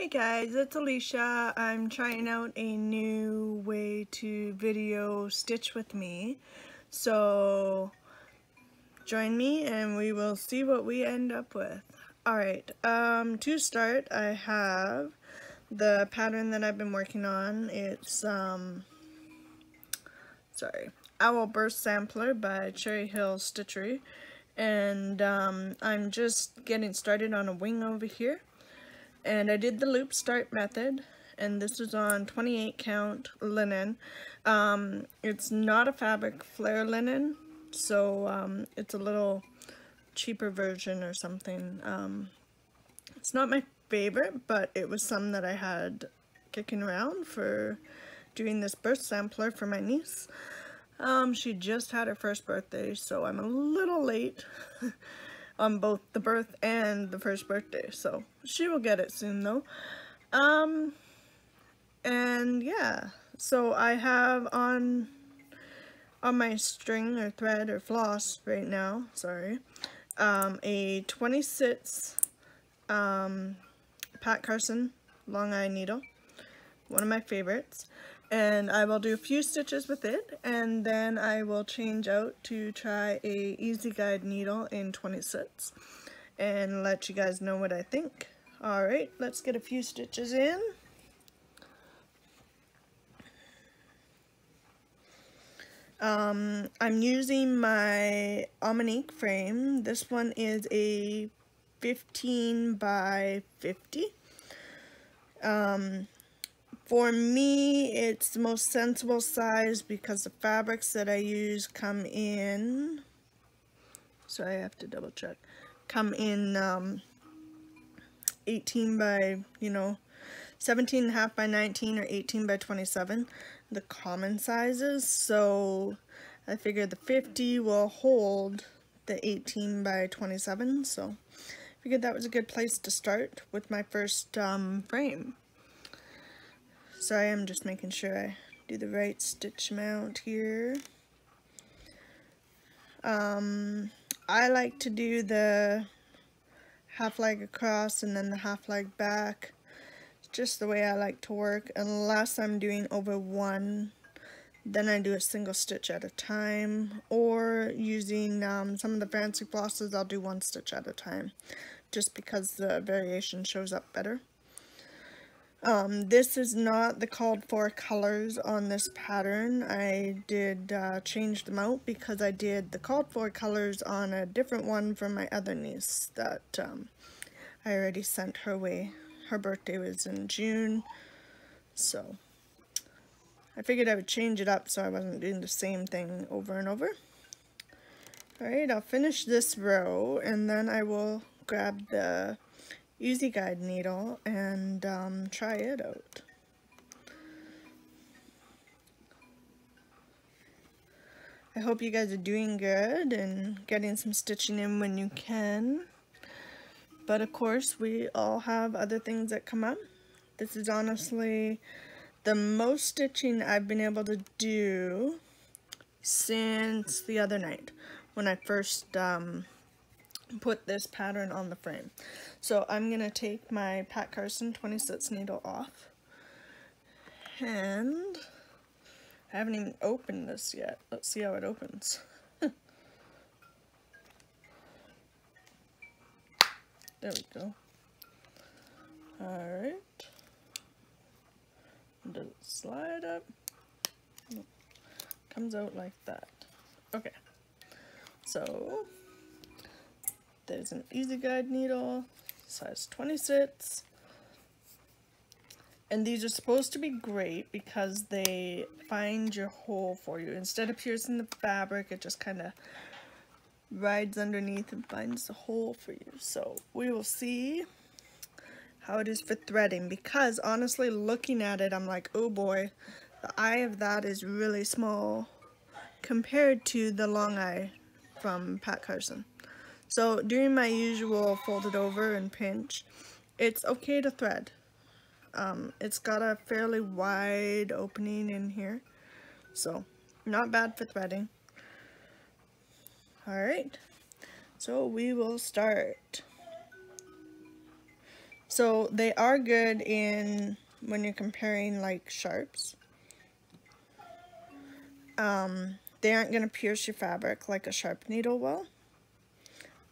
Hey guys, it's Alicia. I'm trying out a new way to video stitch with me. So join me and we will see what we end up with. Alright, to start I have the pattern that I've been working on. It's Owl Burst Sampler by Cherry Hill Stitchery. And I'm just getting started on a wing over here. And I did the loop start method, and this is on 28 count linen. It's not a fabric flare linen, so it's a little cheaper version or something. It's not my favorite, but it was some that I had kicking around for doing this birth sampler for my niece. She just had her first birthday, so I'm a little late on both the birth and the first birthday, so she will get it soon though. And yeah, so I have on my string or thread or floss right now, a 26 Pat Carson long eye needle, one of my favorites. And I will do a few stitches with it, and then I will change out to try a Easy Guide needle in 26 and let you guys know what I think. Alright, let's get a few stitches in. I'm using my Almanique frame. This one is a 15 by 50. For me, it's the most sensible size because the fabrics that I use come in, so I have to double check, come in 18 by, 17.5 by 19 or 18 by 27, the common sizes. So I figured the 50 will hold the 18 by 27, so I figured that was a good place to start with my first frame. Sorry, I'm just making sure I do the right stitch mount here. I like to do the half leg across and then the half leg back. It's just the way I like to work, unless I'm doing over one. Then I do a single stitch at a time, or using some of the fancy flosses, I'll do one stitch at a time, just because the variation shows up better. This is not the called for colors on this pattern. I did change them out because I did the called for colors on a different one from my other niece that I already sent her way. Her birthday was in June, so I figured I would change it up so I wasn't doing the same thing over and over. Alright, I'll finish this row and then I will grab the Easy Guide needle and try it out. I hope you guys are doing good and getting some stitching in when you can. But of course, we all have other things that come up. This is honestly the most stitching I've been able to do since the other night when I first put this pattern on the frame. So I'm going to take my Pat Carson 26 needle off, and I haven't even opened this yet. Let's see how it opens. There we go. Alright. Does it slide up? Nope. Comes out like that. Okay. So there's an Easy Guide needle, size 26. And these are supposed to be great because they find your hole for you. Instead of piercing the fabric, it just kind of rides underneath and finds the hole for you. So we will see how it is for threading, because honestly, looking at it, I'm like, oh boy, the eye of that is really small compared to the long eye from Pat Carson. So doing my usual fold it over and pinch, it's okay to thread. It's got a fairly wide opening in here, so not bad for threading. Alright, so we will start. So they are good in when you're comparing like sharps. They aren't going to pierce your fabric like a sharp needle will.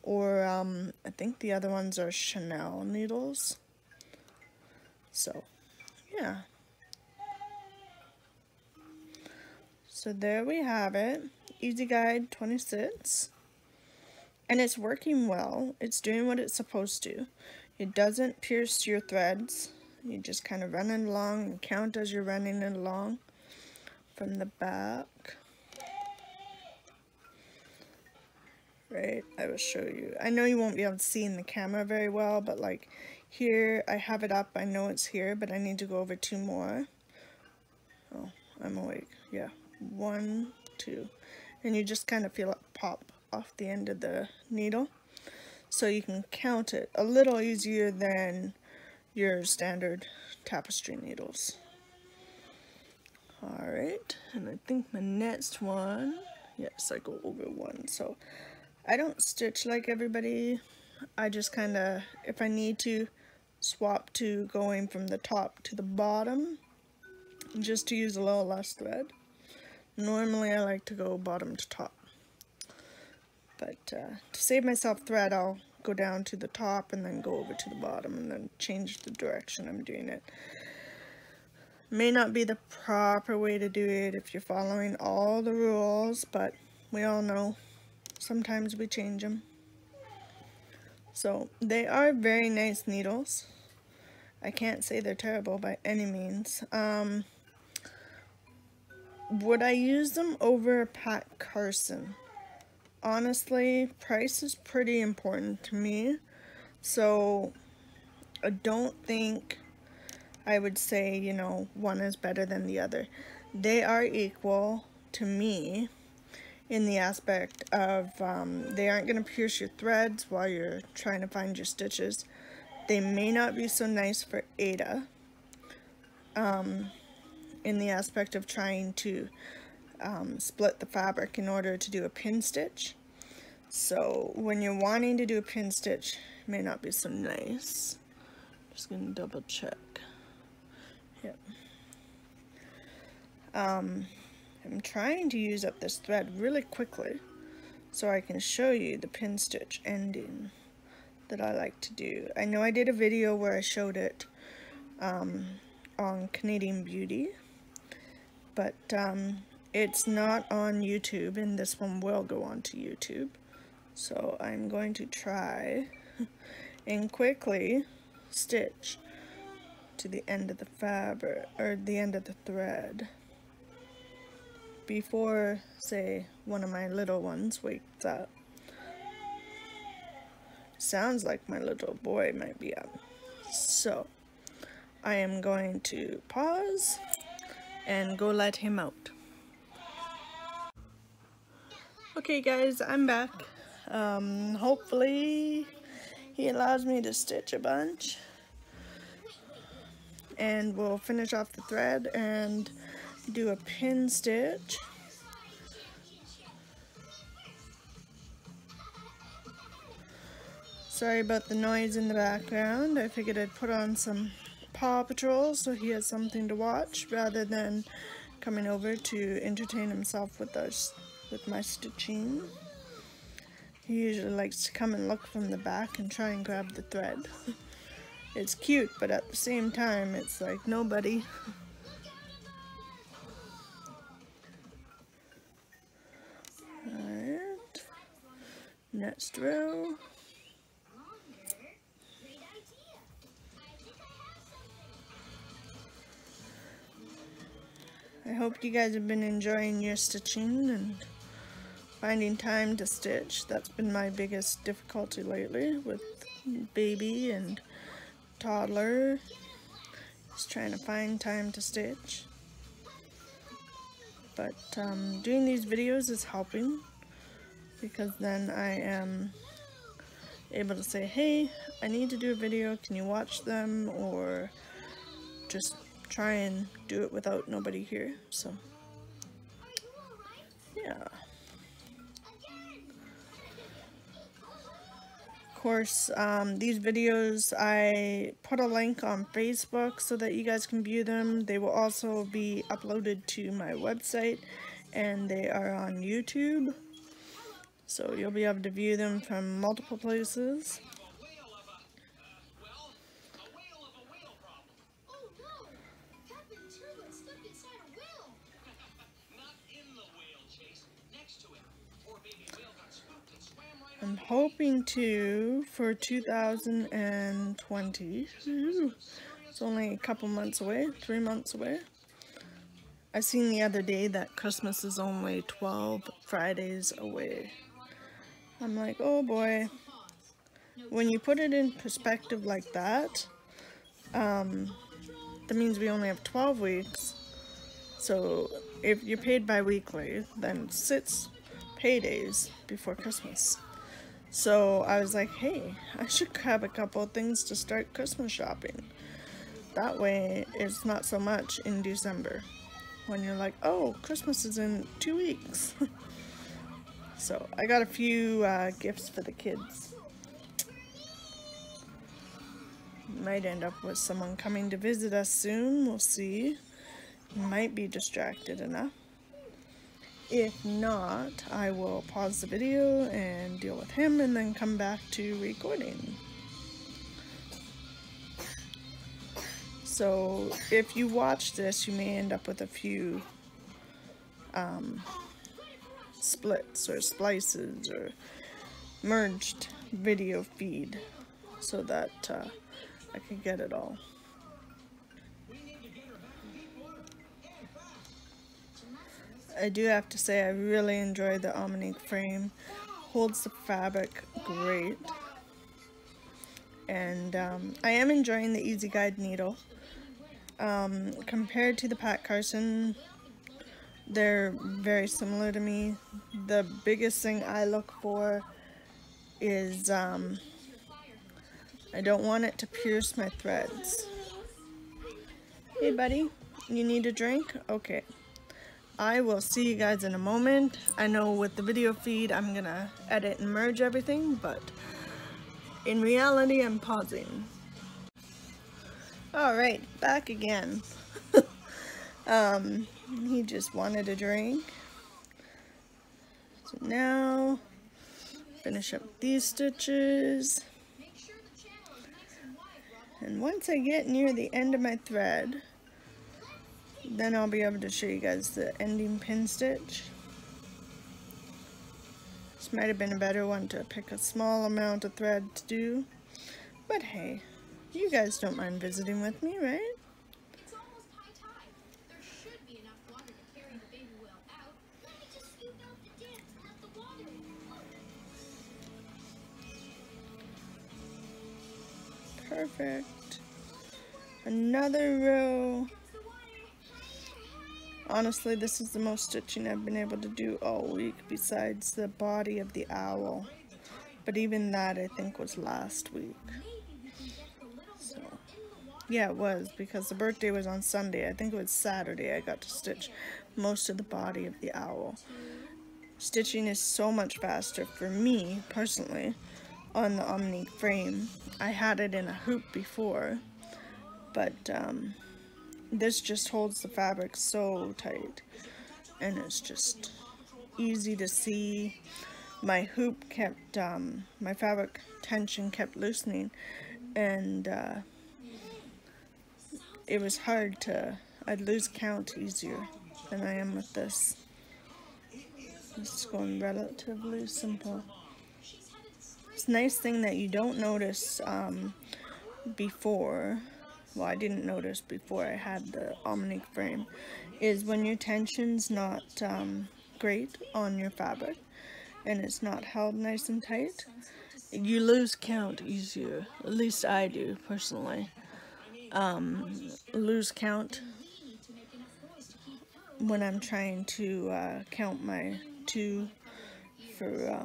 Or I think the other ones are Chanel needles. So yeah. So there we have it. Easy Guide 26. And it's working well. It's doing what it's supposed to. It doesn't pierce your threads. You just kind of run it along and count as you're running it along from the back. Right, I will show you. I know you won't be able to see in the camera very well, but like here, I have it up. I know it's here, but I need to go over 2 more. Oh, I'm awake. Yeah, 1, 2. And you just kind of feel it pop off the end of the needle. So you can count it a little easier than your standard tapestry needles. Alright, and I think my next one, yes, I go over 1. So I don't stitch like everybody. I just kind of, if I need to, swap to going from the top to the bottom just to use a little less thread. Normally I like to go bottom to top. But to save myself thread, I'll go down to the top and then go over to the bottom and then change the direction I'm doing it. May not be the proper way to do it if you're following all the rules, but we all know sometimes we change them. So they are very nice needles. I can't say they're terrible by any means. Would I use them over Pat Carson? Honestly, price is pretty important to me, so I don't think I would say, you know, one is better than the other. They are equal to me in the aspect of they aren't going to pierce your threads while you're trying to find your stitches. They may not be so nice for Ada in the aspect of trying to split the fabric in order to do a pin stitch. So when you're wanting to do a pin stitch, it may not be so nice. Just gonna double check. Yep. I'm trying to use up this thread really quickly so I can show you the pin stitch ending that I like to do. I know I did a video where I showed it on Canadian Beauty, but it's not on YouTube, and this one will go onto YouTube. So I'm going to try and quickly stitch to the end of the fabric, or the end of the thread, before, say, one of my little ones wakes up. Sounds like my little boy might be up. So I am going to pause and go let him out. Okay guys, I'm back. Hopefully he allows me to stitch a bunch, and we'll finish off the thread and do a pin stitch. Sorry about the noise in the background. I figured I'd put on some Paw Patrol so he has something to watch rather than coming over to entertain himself with us, with my stitching. He usually likes to come and look from the back and try and grab the thread. It's cute, but at the same time, it's like, nobody. Alright, next row. I hope you guys have been enjoying your stitching and finding time to stitch. That's been my biggest difficulty lately with baby and toddler. Just trying to find time to stitch. But doing these videos is helping, because then I am able to say, hey, I need to do a video, can you watch them? Or just try and do it without nobody here. So yeah. course, these videos, I put a link on Facebook so that you guys can view them. They will also be uploaded to my website, and they are on YouTube. So you'll be able to view them from multiple places. I'm hoping to, for 2020, it's only a couple months away, 3 months away. I seen the other day that Christmas is only 12 Fridays away. I'm like, oh boy. When you put it in perspective like that, that means we only have 12 weeks. So if you're paid bi-weekly, then it's 6 paydays before Christmas. So I was like, hey, I should grab a couple of things to start Christmas shopping. That way it's not so much in December when you're like, oh, Christmas is in 2 weeks. So I got a few gifts for the kids. Might end up with someone coming to visit us soon, we'll see. Might be distracted enough. If not, I will pause the video and deal with him and then come back to recording. So if you watch this, you may end up with a few splits or splices or merged video feed so that I can get it all. I do have to say I really enjoy the Omnique frame. Holds the fabric great. And I am enjoying the Easy Guide needle. Compared to the Pat Carson, they're very similar to me. The biggest thing I look for is I don't want it to pierce my threads. Hey buddy, you need a drink? Okay. I will see you guys in a moment. I know with the video feed I'm gonna edit and merge everything, but in reality I'm pausing. Alright, back again. He just wanted a drink. So now, finish up these stitches. And once I get near the end of my thread, then I'll be able to show you guys the ending pin stitch. This might have been a better one to pick a small amount of thread to do, but hey, you guys don't mind visiting with me, right? It's almost high tide. There should be enough water to carry the baby whale out. Let me just scoop out the dip and let the water flow. Perfect. Another row. Honestly, this is the most stitching I've been able to do all week besides the body of the owl. But even that I think was last week. So, yeah, it was because the birthday was on Sunday. I think it was Saturday I got to stitch most of the body of the owl. Stitching is so much faster for me, personally, on the Omnique frame. I had it in a hoop before, but this just holds the fabric so tight, and it's just easy to see. My hoop kept, my fabric tension kept loosening, and it was hard to, I'd lose count easier than I am with this. It's going relatively simple. It's a nice thing that you don't notice before. Well, I didn't notice before I had the Omnique frame, is when your tension's not great on your fabric and it's not held nice and tight, you lose count easier. At least I do, personally. Lose count when I'm trying to count my 2 for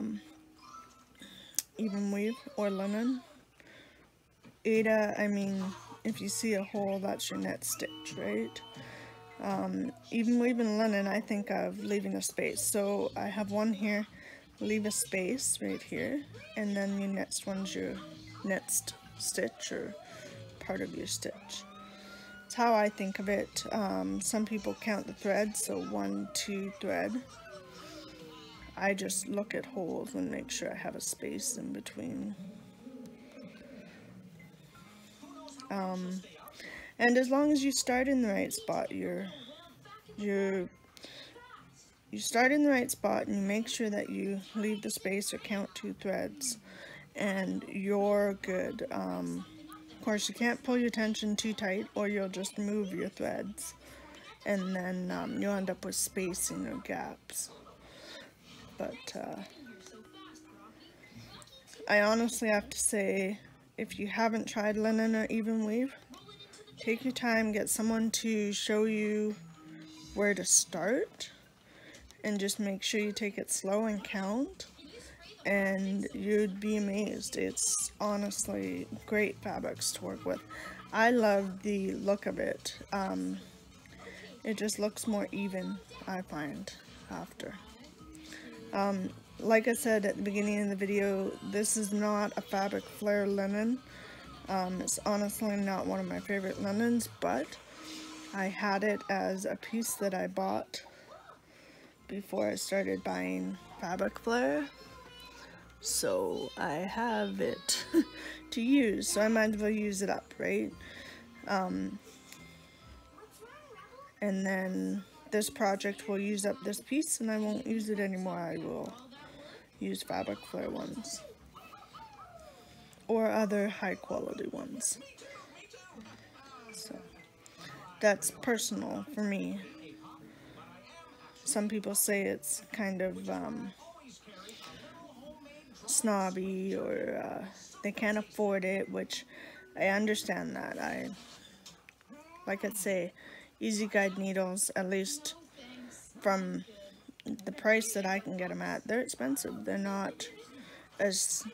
even weave or linen. I mean, if you see a hole, that's your net stitch, right? Even weaving linen, I think of leaving a space. So I have one here leave a space right here, and then your next one's your next stitch or part of your stitch. It's how I think of it. Some people count the threads, so 1, 2 thread. I just look at holes and make sure I have a space in between. And as long as you start in the right spot, you start in the right spot and you make sure that you leave the space or count 2 threads, and you're good. Of course, you can't pull your tension too tight or you'll just move your threads, and then you'll end up with spacing or gaps. But I honestly have to say, if you haven't tried linen or even weave, take your time, get someone to show you where to start, and just make sure you take it slow and count, and you'd be amazed. It's honestly great fabrics to work with. I love the look of it. It just looks more even, I find, after. Like I said at the beginning of the video, this is not a fabric flare linen. It's honestly not one of my favorite linens, but I had it as a piece that I bought before I started buying fabric flare, so I have it to use, so I might as well use it up, right? And then this project will use up this piece and I won't use it anymore. I will use fabric flare ones or other high quality ones. So that's personal for me. Some people say it's kind of snobby, or they can't afford it, which I understand that. Like I say, Easy Guide needles, at least from the price that I can get them at, they're expensive. They're not as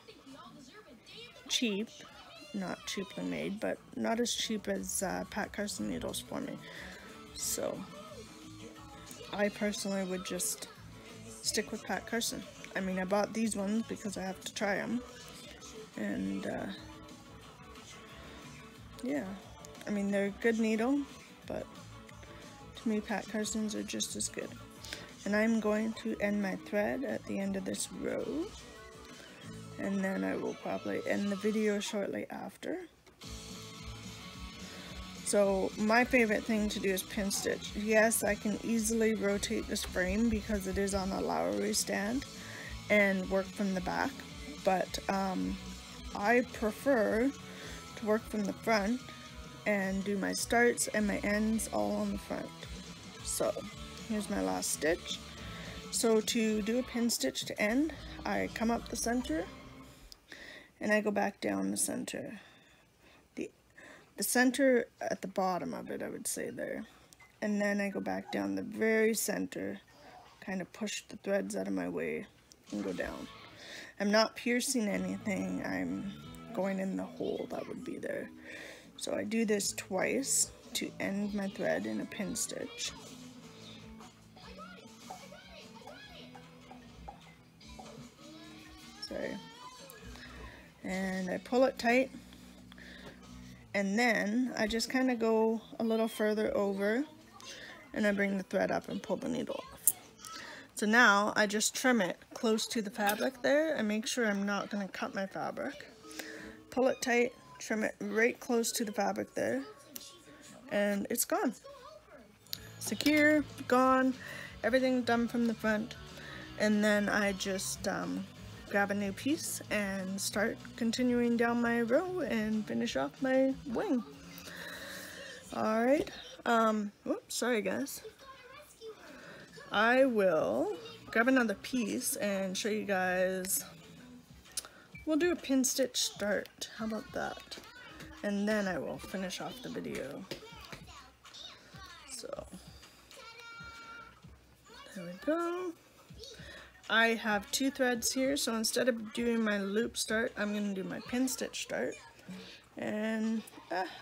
cheap, not cheaply made, but not as cheap as Pat Carson needles for me. So I personally would just stick with Pat Carson. I mean, I bought these ones because I have to try them, and yeah, I mean, they're a good needle, but to me Pat Carsons are just as good. And I'm going to end my thread at the end of this row, and then I will probably end the video shortly after. So my favorite thing to do is pin stitch. Yes, I can easily rotate this frame because it is on a Lowry stand and work from the back, but I prefer to work from the front and do my starts and my ends all on the front. So here's my last stitch. So to do a pin stitch to end, I come up the center and I go back down the center. The center at the bottom of it, I would say there. And then I go back down the very center, kind of push the threads out of my way and go down. I'm not piercing anything, I'm going in the hole that would be there. So I do this twice to end my thread in a pin stitch. Sorry. And I pull it tight, and then I just kind of go a little further over and I bring the thread up and pull the needle off. So now I just trim it close to the fabric there and make sure I'm not going to cut my fabric. Pull it tight, trim it right close to the fabric there, and it's gone. Secure, gone, everything done from the front. And then I just grab a new piece and start continuing down my row and finish off my wing. Alright, whoops, sorry guys. I will grab another piece and show you guys. We'll do a pin stitch start, how about that? And then I will finish off the video. So, there we go. I have 2 threads here, so instead of doing my loop start, I'm going to do my pin stitch start. And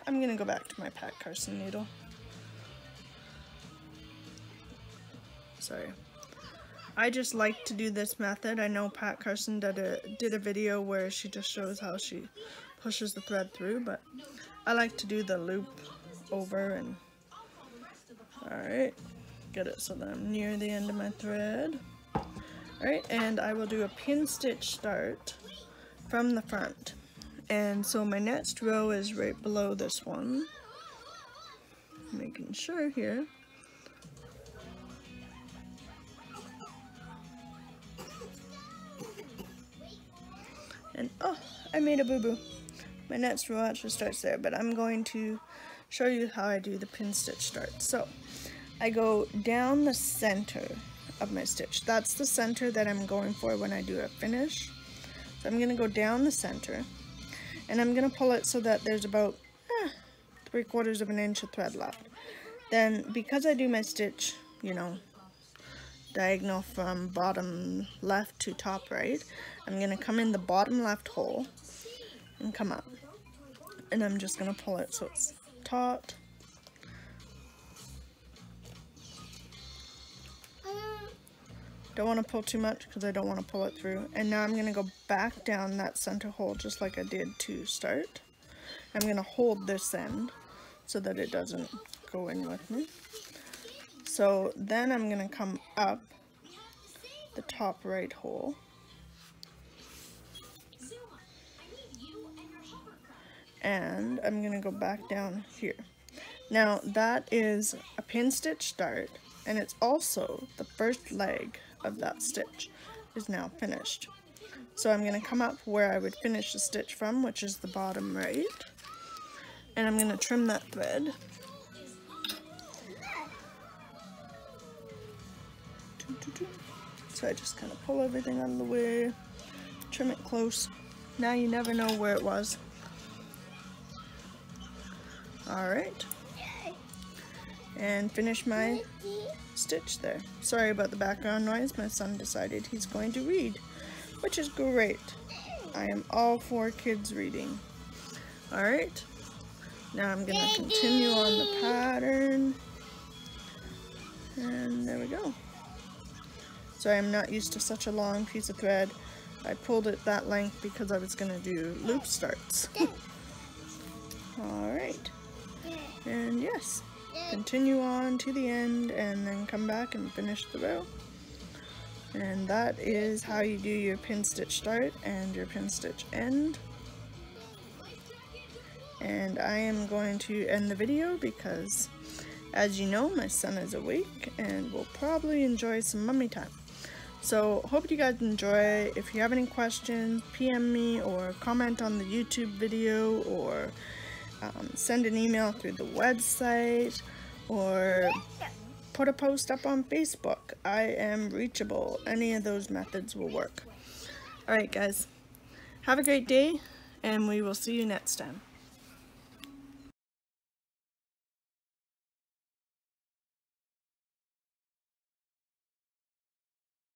I'm going to go back to my Pat Carson needle. Sorry. I just like to do this method. I know Pat Carson did a video where she just shows how she pushes the thread through, but I like to do the loop over and alright, get it so that I'm near the end of my thread. Alright, and I will do a pin stitch start from the front. And so my next row is right below this one. Making sure here. And oh, I made a boo-boo. My next row actually starts there, but I'm going to show you how I do the pin stitch start. So I go down the center of my stitch. That's the center that I'm going for when I do a finish. So I'm going to go down the center, and I'm going to pull it so that there's about 3/4 of an inch of thread left. Then, because I do my stitch, you know, diagonal from bottom left to top right, I'm going to come in the bottom left hole and come up. And I'm just going to pull it so it's taut. Don't want to pull too much because I don't want to pull it through. And now I'm going to go back down that center hole just like I did to start. I'm going to hold this end so that it doesn't go in with me. So then I'm going to come up the top right hole. And I'm going to go back down here. Now that is a pin stitch start, and it's also the first leg of that stitch is now finished. So I'm going to come up where I would finish the stitch from, which is the bottom right, and I'm going to trim that thread. So I just kind of pull everything out of the way, trim it close. Now you never know where it was. Alright, and finish my stitch there. Sorry about the background noise, my son decided he's going to read, which is great. I am all for kids reading. Alright, now I'm going to continue on the pattern, and there we go. So I'm not used to such a long piece of thread. I pulled it that length because I was going to do loop starts. Alright. And yes, continue on to the end and then come back and finish the row. And that is how you do your pin stitch start and your pin stitch end. And I am going to end the video because, as you know, my son is awake and will probably enjoy some mummy time. So hope you guys enjoy. If you have any questions, PM me or comment on the YouTube video, or send an email through the website, or put a post up on Facebook. I am reachable. Any of those methods will work. Alright guys, have a great day, and we will see you next time.